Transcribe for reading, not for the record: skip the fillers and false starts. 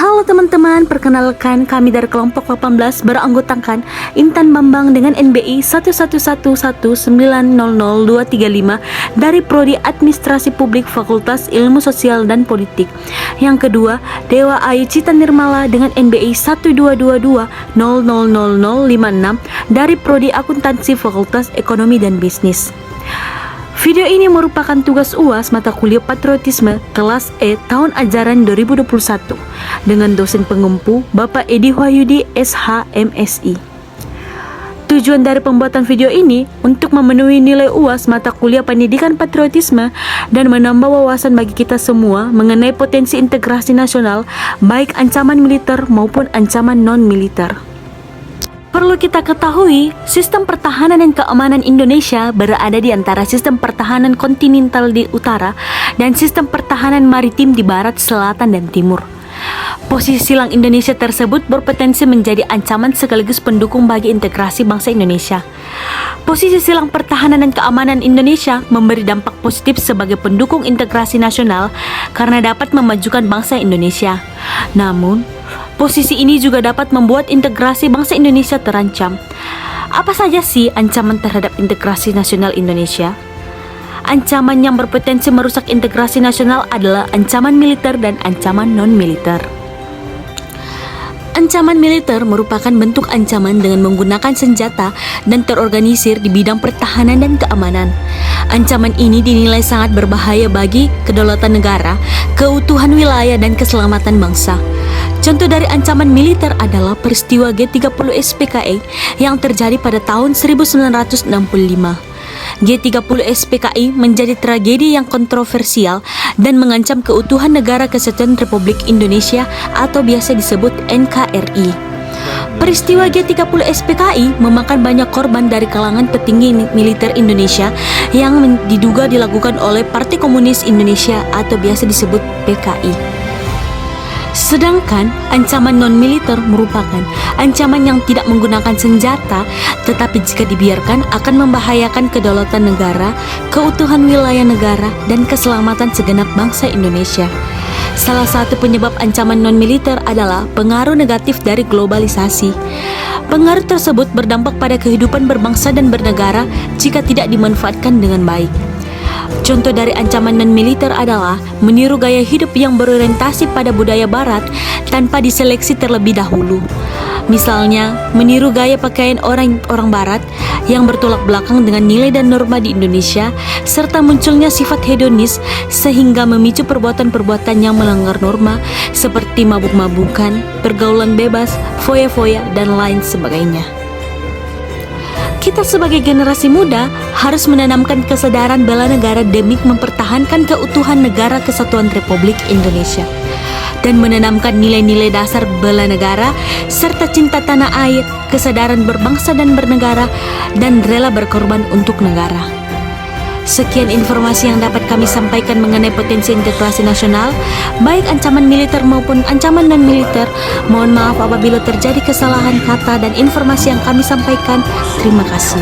Halo teman-teman, perkenalkan kami dari kelompok 18 beranggotakan Intan Bambang dengan NBI 11119000235 dari Prodi Administrasi Publik Fakultas Ilmu Sosial dan Politik. Yang kedua, Dewa Ayu Cita Nirmala dengan NBI 122200056 dari Prodi Akuntansi Fakultas Ekonomi dan Bisnis. Video ini merupakan tugas UAS mata kuliah Patriotisme kelas E tahun ajaran 2021 dengan dosen pengempu Bapak Edi Wahyudi SH MSI. Tujuan dari pembuatan video ini untuk memenuhi nilai UAS mata kuliah Pendidikan Patriotisme dan menambah wawasan bagi kita semua mengenai potensi integrasi nasional baik ancaman militer maupun ancaman non-militer. Perlu kita ketahui, sistem pertahanan dan keamanan Indonesia berada di antara sistem pertahanan kontinental di utara dan sistem pertahanan maritim di barat, selatan, dan timur. Posisi silang Indonesia tersebut berpotensi menjadi ancaman sekaligus pendukung bagi integrasi bangsa Indonesia. Posisi silang pertahanan dan keamanan Indonesia memberi dampak positif sebagai pendukung integrasi nasional karena dapat memajukan bangsa Indonesia. Namun, posisi ini juga dapat membuat integrasi bangsa Indonesia terancam. Apa saja sih ancaman terhadap integrasi nasional Indonesia? Ancaman yang berpotensi merusak integrasi nasional adalah ancaman militer dan ancaman non-militer. Ancaman militer merupakan bentuk ancaman dengan menggunakan senjata dan terorganisir di bidang pertahanan dan keamanan. Ancaman ini dinilai sangat berbahaya bagi kedaulatan negara, keutuhan wilayah, dan keselamatan bangsa. Contoh dari ancaman militer adalah peristiwa G30 SPKI yang terjadi pada tahun 1965. G30 SPKI menjadi tragedi yang kontroversial dan mengancam keutuhan Negara Kesatuan Republik Indonesia atau biasa disebut NKRI. Peristiwa G30 SPKI memakan banyak korban dari kalangan petinggi militer Indonesia yang diduga dilakukan oleh Partai Komunis Indonesia atau biasa disebut PKI. Sedangkan ancaman non-militer merupakan ancaman yang tidak menggunakan senjata, tetapi jika dibiarkan akan membahayakan kedaulatan negara, keutuhan wilayah negara, dan keselamatan segenap bangsa Indonesia. Salah satu penyebab ancaman non-militer adalah pengaruh negatif dari globalisasi. Pengaruh tersebut berdampak pada kehidupan berbangsa dan bernegara jika tidak dimanfaatkan dengan baik. Contoh dari ancaman non-militer adalah meniru gaya hidup yang berorientasi pada budaya barat tanpa diseleksi terlebih dahulu. Misalnya, meniru gaya pakaian orang barat yang bertolak belakang dengan nilai dan norma di Indonesia, serta munculnya sifat hedonis sehingga memicu perbuatan-perbuatan yang melanggar norma seperti mabuk-mabukan, pergaulan bebas, foya-foya, dan lain sebagainya. Kita sebagai generasi muda harus menanamkan kesadaran bela negara demi mempertahankan keutuhan Negara Kesatuan Republik Indonesia dan menanamkan nilai-nilai dasar bela negara serta cinta tanah air, kesadaran berbangsa dan bernegara, dan rela berkorban untuk negara. Sekian informasi yang dapat kami sampaikan mengenai potensi integrasi nasional, baik ancaman militer maupun ancaman non-militer. Mohon maaf apabila terjadi kesalahan kata dan informasi yang kami sampaikan. Terima kasih.